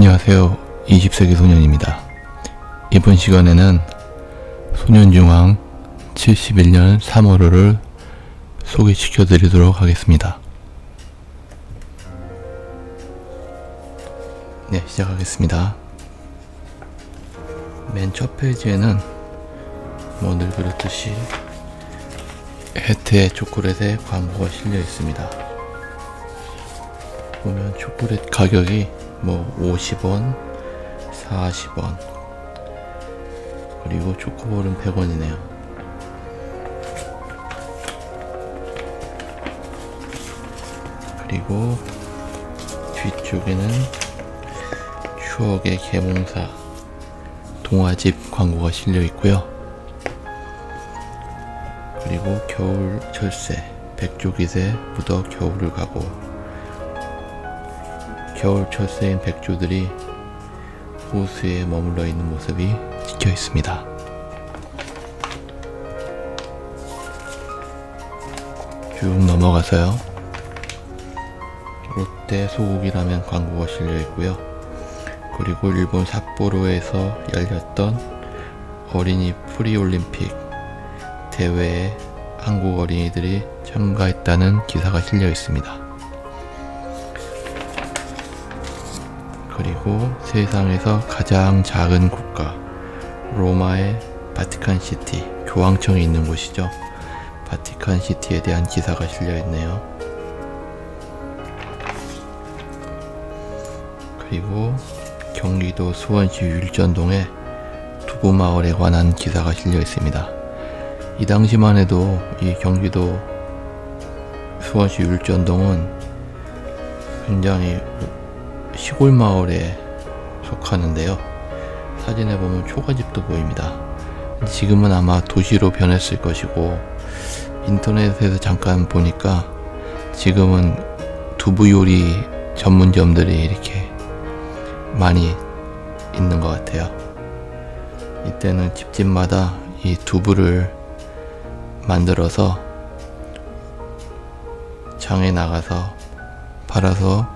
안녕하세요. 20세기 소년입니다. 이번 시간에는 소년중앙 71년 3월호를 소개시켜 드리도록 하겠습니다. 네, 시작하겠습니다. 맨 첫 페이지에는 늘 그렇듯이 혜태 초콜릿의 광고가 실려 있습니다. 보면 초콜릿 가격이 50원, 40원, 그리고 초코볼은 100원이네요. 그리고 뒤쪽에는 추억의 계몽사 동화집 광고가 실려 있고요. 그리고 겨울 철새 백조깃에 묻어 겨울을 가고, 겨울 철새인 백조들이 호수에 머물러 있는 모습이 찍혀 있습니다. 쭉 넘어가서요, 롯데 소고기라면 광고가 실려 있고요. 그리고 일본 삿포로에서 열렸던 어린이 프리올림픽 대회에 한국 어린이들이 참가했다는 기사가 실려 있습니다. 그리고 세상에서 가장 작은 국가 로마의 바티칸시티, 교황청이 있는 곳이죠. 바티칸시티에 대한 기사가 실려 있네요. 그리고 경기도 수원시 율전동의 두부마을에 관한 기사가 실려 있습니다. 이 당시만 해도 이 경기도 수원시 율전동은 굉장히 시골 마을에 속하는데요. 사진에 보면 초가집도 보입니다. 지금은 아마 도시로 변했을 것이고, 인터넷에서 잠깐 보니까 지금은 두부 요리 전문점들이 이렇게 많이 있는 것 같아요. 이때는 집집마다 이 두부를 만들어서 장에 나가서 팔아서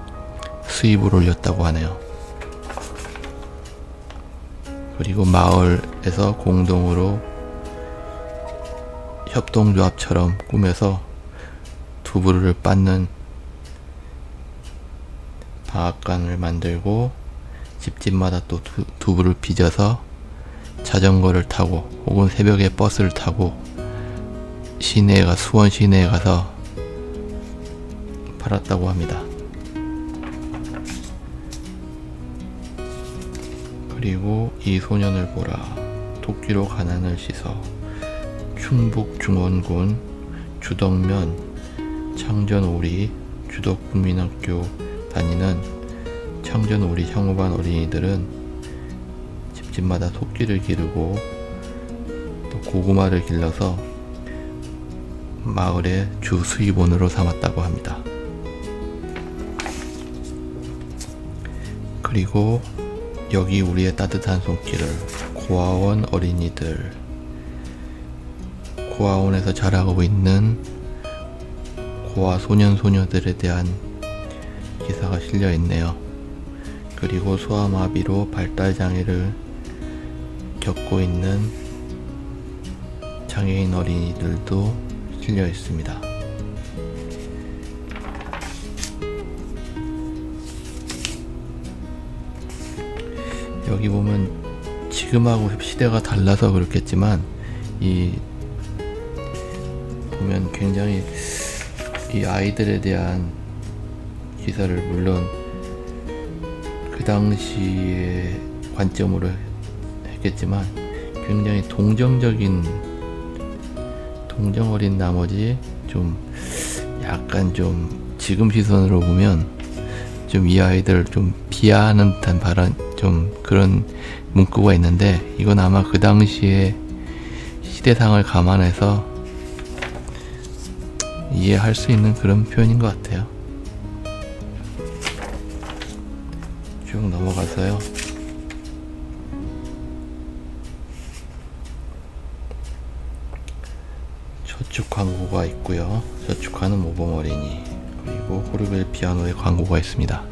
수입을 올렸다고 하네요. 그리고 마을에서 공동으로 협동조합처럼 꾸며서 두부를 빻는 방앗간을 만들고, 집집마다 또 두부를 빚어서 자전거를 타고 혹은 새벽에 버스를 타고 수원 시내에 가서 팔았다고 합니다. 그리고 이 소년을 보라, 토끼로 가난을 씻어, 충북 중원군 주덕면 창전오리 주덕국민학교 다니는 창전오리 향후반 어린이들은 집집마다 토끼를 기르고 또 고구마를 길러서 마을의 주 수입원으로 삼았다고 합니다. 그리고 여기 우리의 따뜻한 손길을, 고아원 어린이들, 고아원에서 자라고 있는 고아 소년 소녀들에 대한 기사가 실려 있네요. 그리고 소아마비로 발달장애를 겪고 있는 장애인 어린이들도 실려 있습니다. 여기 보면 지금하고 시대가 달라서 그렇겠지만 보면 굉장히 이 아이들에 대한 기사를 물론 그 당시의 관점으로 했겠지만 굉장히 동정 어린 나머지 좀 약간 좀 지금 시선으로 보면 좀 이 아이들 좀 비하하는 듯한 발언, 좀 그런 문구가 있는데, 이건 아마 그 당시의 시대상을 감안해서 이해할 수 있는 그런 표현인 것 같아요. 쭉 넘어가서요, 저축 광고가 있고요. 저축하는 모범 어린이, 그리고 호르벨 피아노의 광고가 있습니다.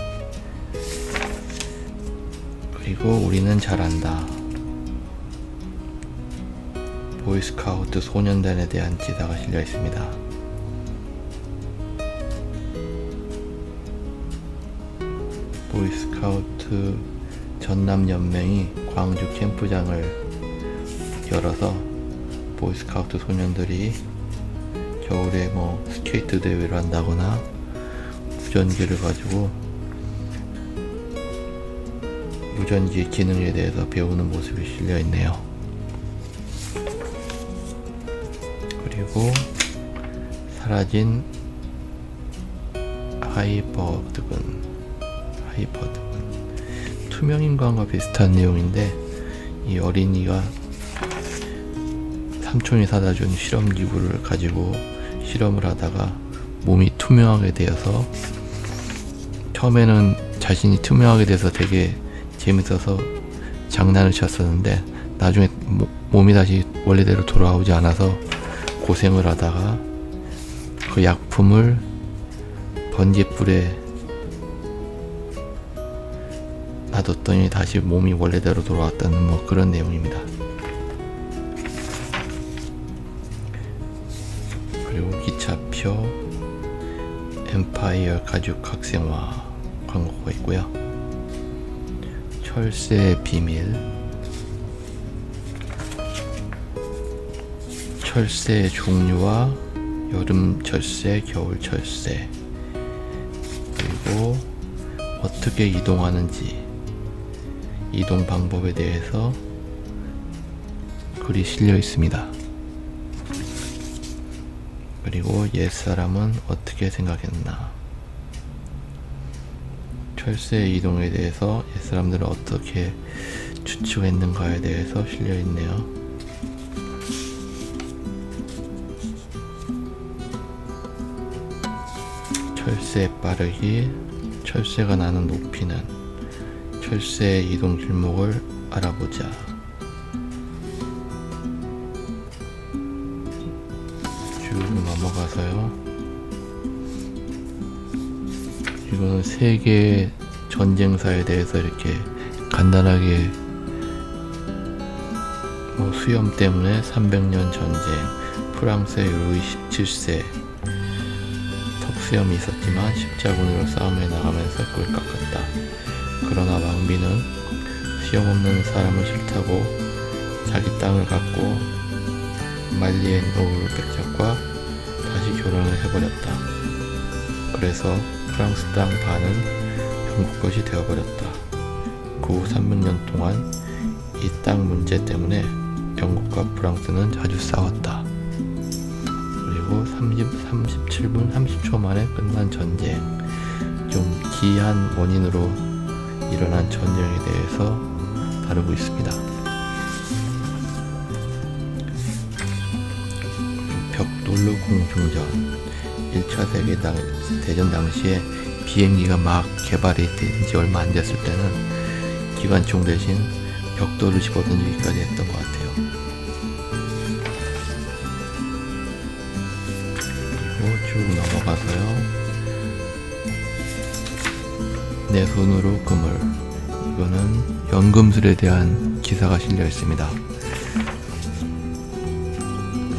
그리고 우리는 잘한다. 보이스카우트 소년단에 대한 기사가 실려 있습니다. 보이스카우트 전남연맹이 광주 캠프장을 열어서 보이스카우트 소년들이 겨울에 뭐 스케이트 대회를 한다거나 무전기를 가지고 무전기 기능에 대해서 배우는 모습이 실려 있네요. 그리고 사라진 하이버드군 투명인간과 비슷한 내용인데, 이 어린이가 삼촌이 사다 준 실험기구를 가지고 실험을 하다가 몸이 투명하게 되어서, 처음에는 자신이 투명하게 돼서 되게 재밌어서 장난을 쳤었는데 나중에 몸이 다시 원래대로 돌아오지 않아서 고생을 하다가 그 약품을 번개불에 놔뒀더니 다시 몸이 원래대로 돌아왔다는 뭐 그런 내용입니다. 그리고 기차표 엠파이어 가죽 각생화 광고가 있고요. 철새의 비밀, 철새의 종류와 여름 철새, 겨울 철새, 그리고 어떻게 이동하는지, 이동 방법에 대해서 글이 실려 있습니다. 그리고 옛사람은 어떻게 생각했나, 철새의 이동에 대해서 옛사람들은 어떻게 추측했는가에 대해서 실려 있네요. 철새 빠르기, 철새가 나는 높이는, 철새의 이동 길목을 알아보자. 쭉 넘어가서요. 이거는 세계 전쟁사에 대해서 이렇게 간단하게 뭐 수염 때문에 300년 전쟁, 프랑스의 루이 17세 턱수염이 있었지만 십자군으로 싸움에 나가면서 그걸 깎았다. 그러나 왕비는 수염 없는 사람을 싫다고 자기 땅을 갖고 말리엔 노을 백작과 다시 결혼을 해버렸다. 그래서 프랑스 땅 반은 영국 것이 되어버렸다. 그 후 300년 동안 이 땅 문제 때문에 영국과 프랑스는 자주 싸웠다. 그리고 37분 30초 만에 끝난 전쟁, 좀 기이한 원인으로 일어난 전쟁에 대해서 다루고 있습니다. 벽돌로 공중전, 1차 세계대전 당시에 비행기가 막 개발이 된 지 얼마 안 됐을 때는 기관총 대신 벽돌을 집어던지기까지 했던 것 같아요. 그리고 쭉 넘어가서요. 내 손으로 금을, 이거는 연금술에 대한 기사가 실려 있습니다.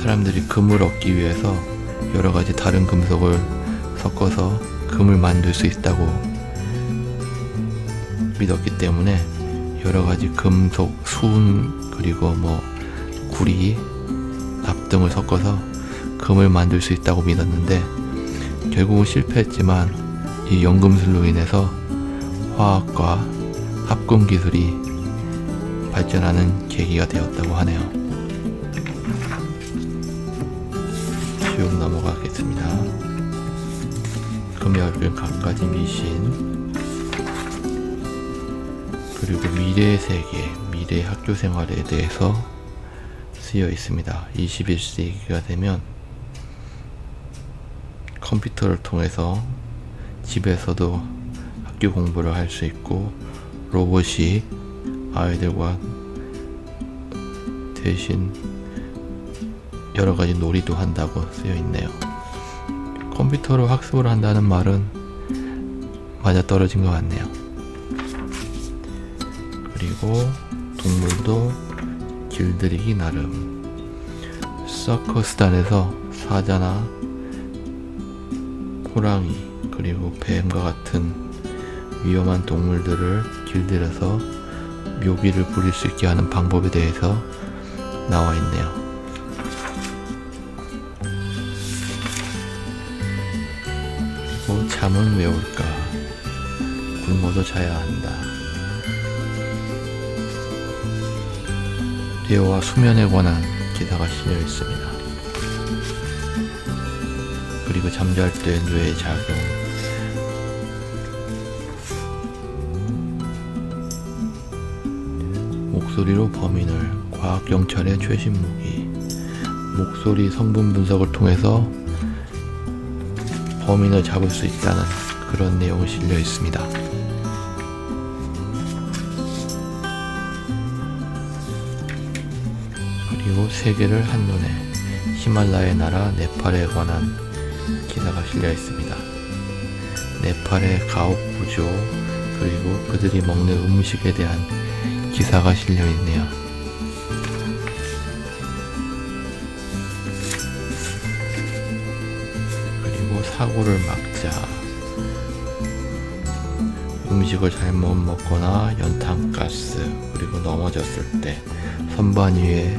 사람들이 금을 얻기 위해서 여러가지 다른 금속을 섞어서 금을 만들 수 있다고 믿었기 때문에 여러가지 금속, 순, 그리고 뭐 구리, 납 등을 섞어서 금을 만들 수 있다고 믿었는데 결국은 실패했지만 이 연금술로 인해서 화학과 합금 기술이 발전하는 계기가 되었다고 하네요. 쭉 넘어가겠습니다. 금이 얽힌 갖가지 미신, 그리고 미래의 세계, 미래의 학교 생활에 대해서 쓰여 있습니다. 21세기가 되면 컴퓨터를 통해서 집에서도 학교 공부를 할 수 있고 로봇이 아이들과 대신 여러가지 놀이도 한다고 쓰여 있네요. 컴퓨터로 학습을 한다는 말은 맞아떨어진 것 같네요. 그리고 동물도 길들이기 나름. 서커스단에서 사자나 호랑이 그리고 뱀과 같은 위험한 동물들을 길들여서 묘기를 부릴 수 있게 하는 방법에 대해서 나와 있네요. 그리고 잠은 왜 올까? 굶어도 자야 한다. 뇌와 수면에 관한 기사가 실려 있습니다. 그리고 잠잘 때 뇌의 작용, 목소리로 범인을, 과학경찰의 최신 무기, 목소리 성분 분석을 통해서 범인을 잡을 수 있다는 그런 내용이 실려 있습니다. 그리고 세계를 한눈에, 히말라야 나라 네팔에 관한 기사가 실려 있습니다. 네팔의 가옥 구조 그리고 그들이 먹는 음식에 대한 기사가 실려 있네요. 그리고 사고를 막자, 음식을 잘못 먹거나 연탄가스 그리고 넘어졌을 때 선반 위에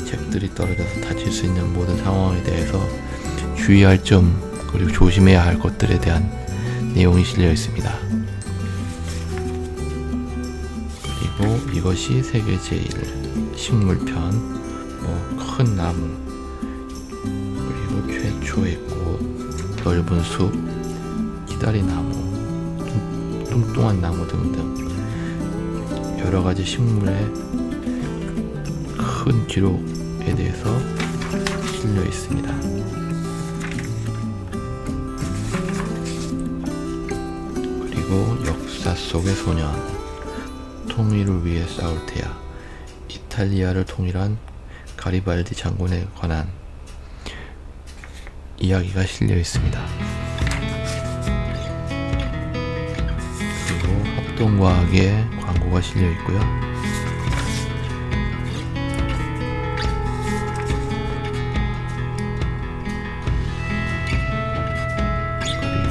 책들이 떨어져서 다칠 수 있는 모든 상황에 대해서 주의할 점 그리고 조심해야 할 것들에 대한 내용이 실려 있습니다. 그리고 이것이 세계 제일, 식물편, 큰 나무, 그리고 최초의 꽃, 넓은 숲, 기다리나무, 뚱뚱한 나무 등등 여러가지 식물의 큰 기록에 대해서 실려 있습니다. 그리고 역사 속의 소년, 통일을 위해 싸울 테야, 이탈리아를 통일한 가리발디 장군에 관한 이야기가 실려 있습니다. 그리고 합동과학의 광고가 실려 있고요.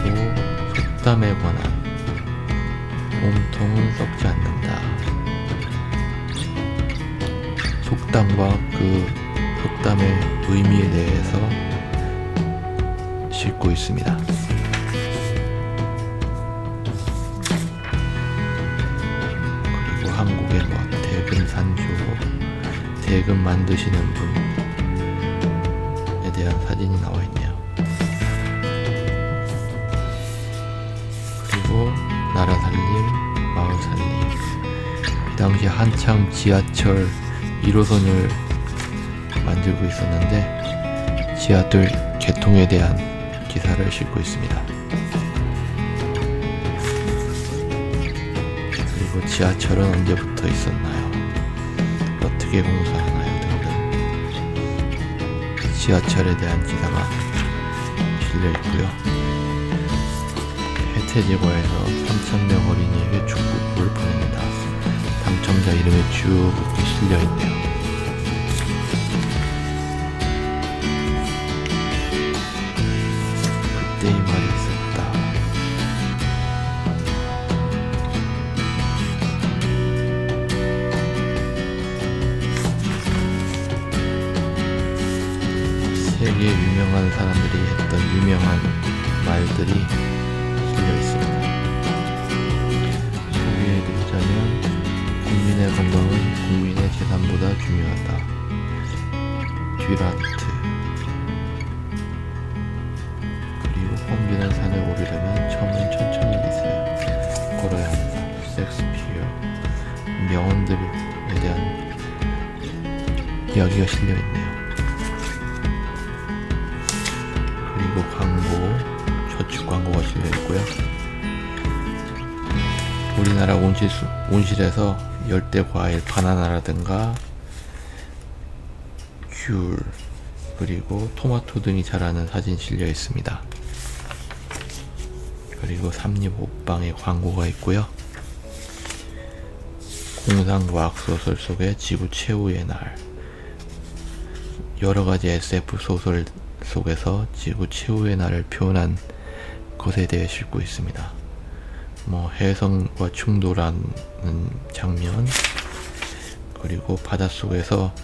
그리고 속담에 관한, 몸통은 썩지 않는다. 속담과 그 속담의 의미에 대해서 싣고 있습니다. 그리고 한국의 대금 산조, 대금 만드시는 분에 대한 사진이 나와 있네요. 그리고 나라 살림, 마을 살림. 이 당시 한창 지하철 1호선을 만들고 있었는데 지하철 개통에 대한 기사를 싣고 있습니다. 그리고 지하철은 언제부터 있었나요? 어떻게 공사하나요? 등등 지하철에 대한 기사가 실려 있고요. 해태제과에서 3,000명 어린이에게 축구부를 보냅니다. 당첨자 이름이 쭉 이렇게 실려 있네요. 그때 이 말이 있었다. 세계 유명한 사람들이 했던 유명한 말들이 실려 있습니다. 소개해드리자면, 국민의 건강은 국민의 재산보다 중요하다. 듀라트. 그리고 펑비는 산을 오르려면 처음엔 천천히 걸어야 한다. 섹스피어. 명언들에 대한 이야기가 실려 있네요. 그리고 광고, 저축 광고가 실려 있고요. 우리나라 온실에서 열대 과일 바나나라든가 귤 그리고 토마토 등이 자라는 사진 실려 있습니다. 그리고 삼립 옷방의 광고가 있고요. 공상과학 소설 속의 지구 최후의 날. 여러 가지 SF 소설 속에서 지구 최후의 날을 표현한 것에 대해 싣고 있습니다. 해성과 충돌하는 장면, 그리고 바닷속에서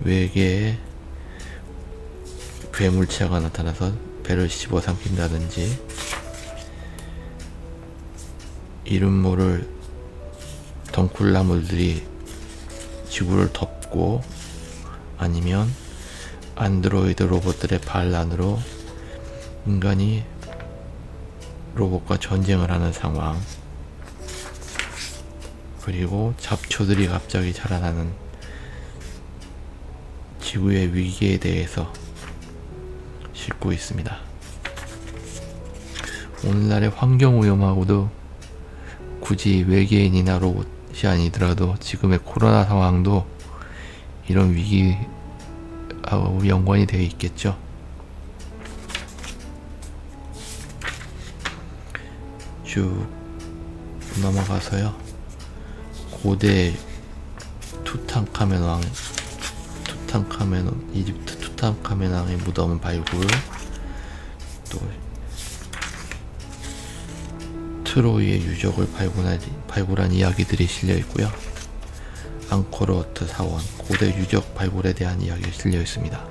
외계의 괴물체가 나타나서 배를 씹어 삼킨다든지, 이름 모를 덩굴나무들이 지구를 덮고, 아니면 안드로이드 로봇들의 반란으로 인간이 로봇과 전쟁을 하는 상황, 그리고 잡초들이 갑자기 자라나는 지구의 위기에 대해서 싣고 있습니다. 오늘날의 환경오염하고도 굳이 외계인이나 로봇이 아니더라도 지금의 코로나 상황도 이런 위기하고 연관이 되어 있겠죠. 쭉 넘어가서요, 고대 투탕카멘 왕, 이집트 투탕카멘 왕의 무덤 발굴, 또 트로이의 유적을 발굴한 이야기들이 실려 있고요. 앙코르워트 사원, 고대 유적 발굴에 대한 이야기가 실려 있습니다.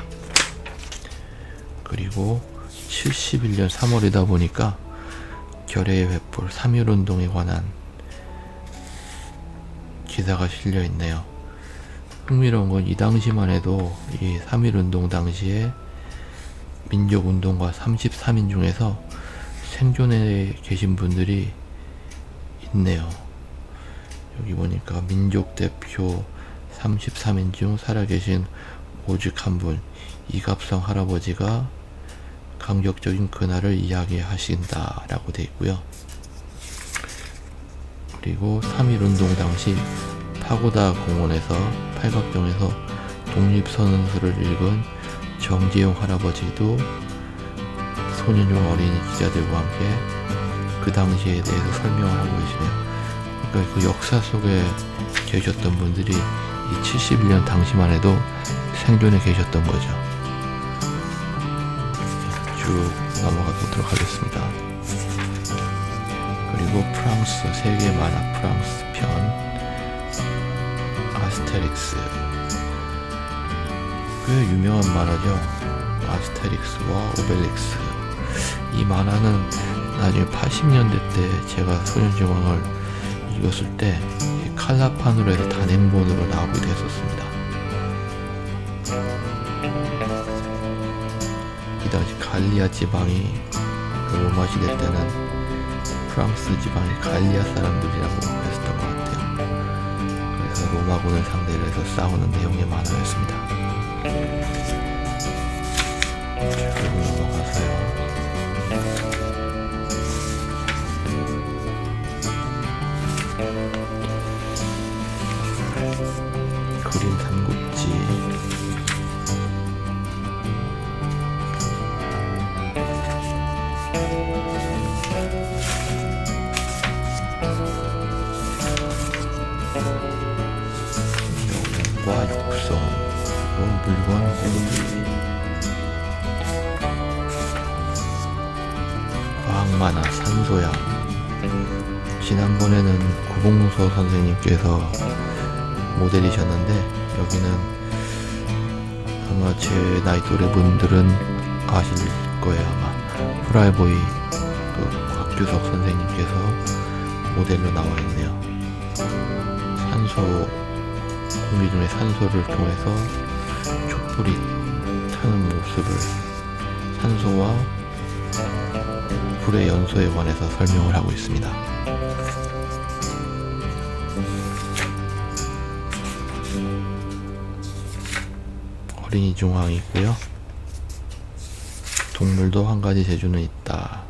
그리고 71년 3월이다 보니까 결의의 횃불 3.1운동에 관한 기사가 실려 있네요. 흥미로운 건 이 당시만 해도 이 3.1운동 당시에 민족운동가 33인 중에서 생존해 계신 분들이 있네요. 여기 보니까 민족 대표 33인 중 살아계신 오직 한 분, 이갑성 할아버지가 감격적인 그날을 이야기하신다 라고 되어 있고요. 그리고 3.1운동 당시 파고다 공원에서 팔각정에서 독립선언서를 읽은 정재용 할아버지도 소년용 어린이 기자들과 함께 그 당시에 대해서 설명을 하고 계시네요. 그러니까 그 역사 속에 계셨던 분들이 이 71년 당시만 해도 생존해 계셨던 거죠. 쭉 넘어가 보도록 하겠습니다. 그리고 프랑스, 세계 만화 프랑스 편 아스테릭스, 꽤 유명한 만화죠. 아스테릭스와 오벨릭스. 이 만화는 나중에 80년대 때 제가 소년지망을 읽었을 때 칼라판으로 해서 단행본으로 나오기도 했었습니다. 이 당시 갈리아 지방이 로마 시대 때는 프랑스 지방이 갈리아 사람들이라고 했었던 것 같아요. 그래서 로마군을 상대로 해서 싸우는 내용의 만화였습니다. 쭉 넘어가서요, 그림 삼국지, 영웅과 육성, 물건 공부, 과학만화 산소야. 지난번에는 구봉서 선생님께서 모델이셨는데, 여기는 아마 제 나이 또래 분들은 아실 거예요. 아마 프라이보이 그 곽규석 선생님께서 모델로 나와 있네요. 산소, 공기 중에 산소를 통해서 촛불이 타는 모습을, 산소와 불의 연소에 관해서 설명을 하고 있습니다. 어린이 중앙이 있고요. 동물도 한 가지 재주는 있다.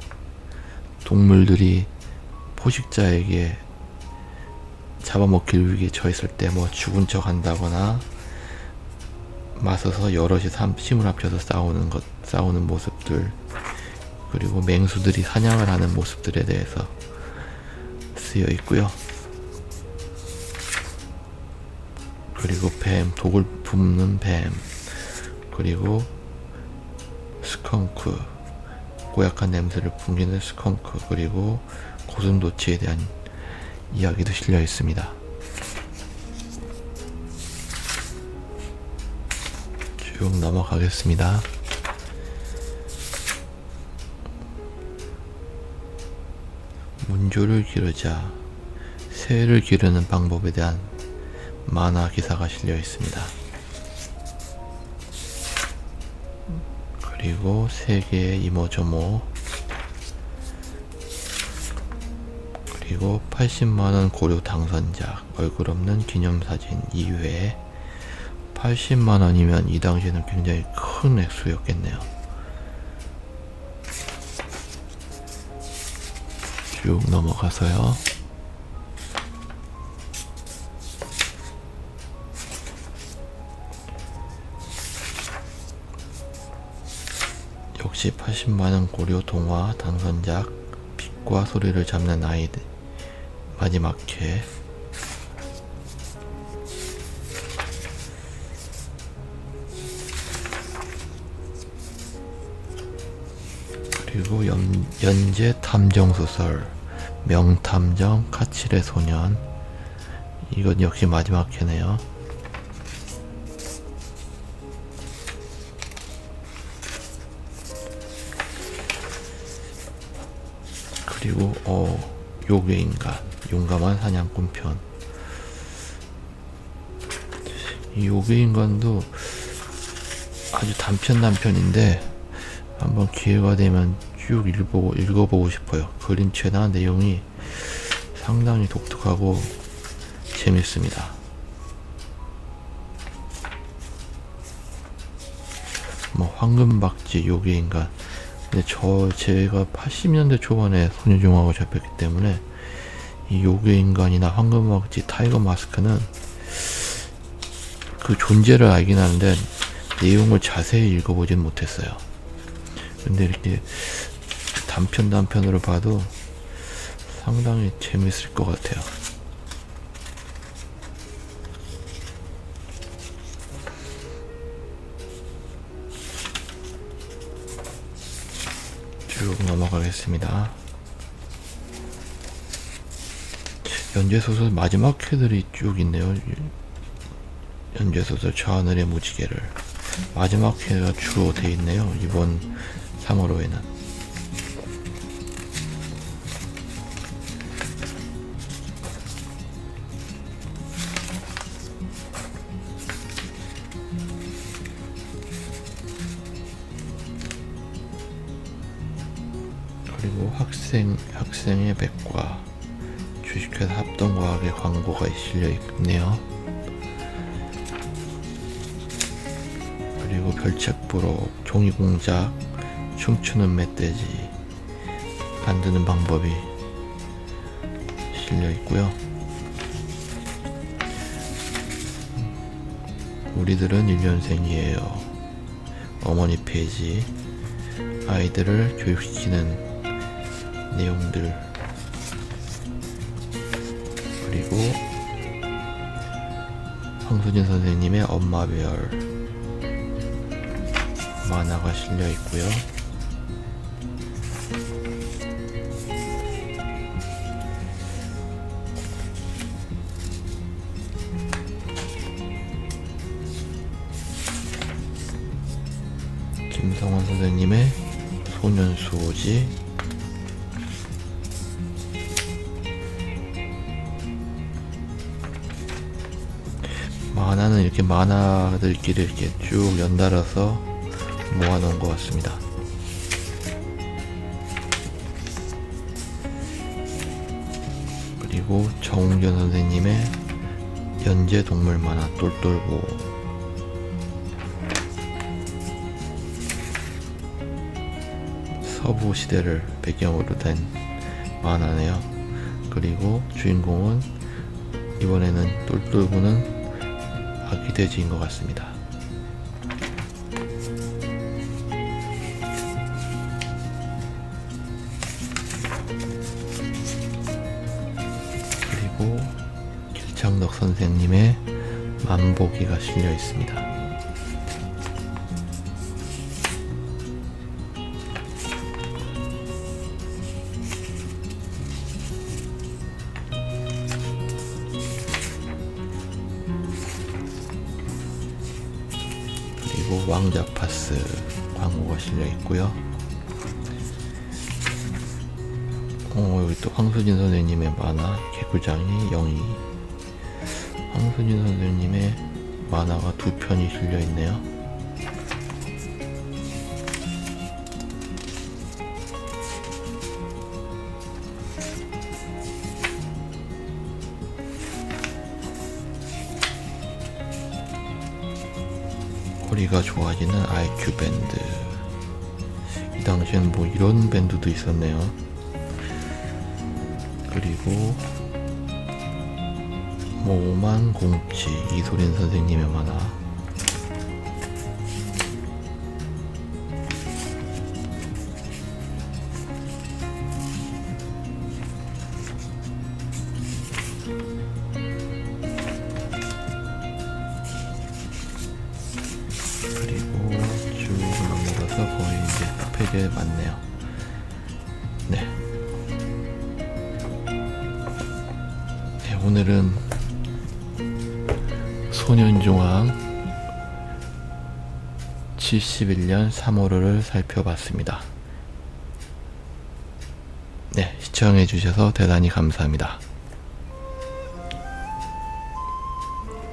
동물들이 포식자에게 잡아먹힐 위기에 처했을 때 죽은 척 한다거나 맞서서 여럿이 힘을 합쳐서 싸우는 모습들, 그리고 맹수들이 사냥을 하는 모습들에 대해서 쓰여 있고요. 그리고 뱀, 독을 뿜는 뱀, 그리고 스컹크, 고약한 냄새를 풍기는 스컹크, 그리고 고슴도치에 대한 이야기도 실려 있습니다. 쭉 넘어가겠습니다. 문조를 기르자, 새를 기르는 방법에 대한 만화 기사가 실려 있습니다. 그리고 세계의 이모저모, 그리고 80만원 고려 당선작, 얼굴 없는 기념사진 2회. 80만원이면 이 당시에는 굉장히 큰 액수였겠네요. 쭉 넘어가서요. 역시 80만원 고려 동화 당선작, 빛과 소리를 잡는 아이들 마지막 회. 그리고 연재 탐정소설 명탐정 카칠의 소년, 이건 역시 마지막 회네요. 그리고 요괴 인간, 용감한 사냥꾼 편. 이 요괴 인간도 아주 단편인데 한번 기회가 되면 쭉 읽어보고 싶어요. 그림체나 내용이 상당히 독특하고 재밌습니다. 뭐 황금박쥐, 요괴인간. 근데 제가 80년대 초반에 소녀종하고 접했기 때문에 이 요괴인간이나 황금박쥐, 타이거 마스크는 그 존재를 알긴 하는데 내용을 자세히 읽어보진 못했어요. 근데 이렇게 단편으로 봐도 상당히 재밌을 것 같아요. 쭉 넘어가겠습니다. 연재소설 마지막 회들이 쭉 있네요. 연재소설 저 하늘의 무지개를 마지막 회가 주로 돼 있네요. 이번 3월호에는. 그리고 학생의 백과, 주식회사 합동과학의 광고가 실려 있네요. 그리고 별책부록, 종이공작, 춤추는 멧돼지 만드는 방법이 실려 있고요. 우리들은 1년생이에요. 어머니 페이지, 아이들을 교육시키는 내용들, 그리고 황수진 선생님의 엄마별 만화가 실려 있고요. 김성원 선생님의 소년수호지, 만화는 이렇게 만화들끼리 이렇게 쭉 연달아서 모아놓은 것 같습니다. 그리고 정웅전 선생님의 연재 동물 만화 똘똘보, 서부 시대를 배경으로 된 만화네요. 그리고 주인공은 이번에는 똘똘보는 아기 돼지인 것 같습니다. 그리고 길창덕 선생님의 만보기가 실려 있습니다. 그리고 왕자파스 광고가 실려 있고요. 여기 또 황수진 선생님의 만화 개구장이 영희. 황수진 선생님의 만화가 2편이 실려 있네요. 허리가 좋아지는 IQ 밴드. 이 당시엔 뭐 이런 밴드도 있었네요. 그리고 모만 공치 이소린 선생님의 만화. 그리고 쭉 넘어가서 거의 이제 페이지에 맞네요. 네. 오늘은 소년중앙 71년 3월호를 살펴봤습니다. 네, 시청해주셔서 대단히 감사합니다.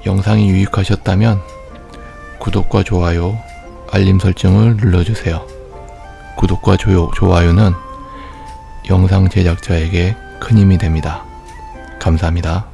영상이 유익하셨다면 구독과 좋아요, 알림 설정을 눌러주세요. 구독과 좋아요는 영상 제작자에게 큰 힘이 됩니다. 감사합니다.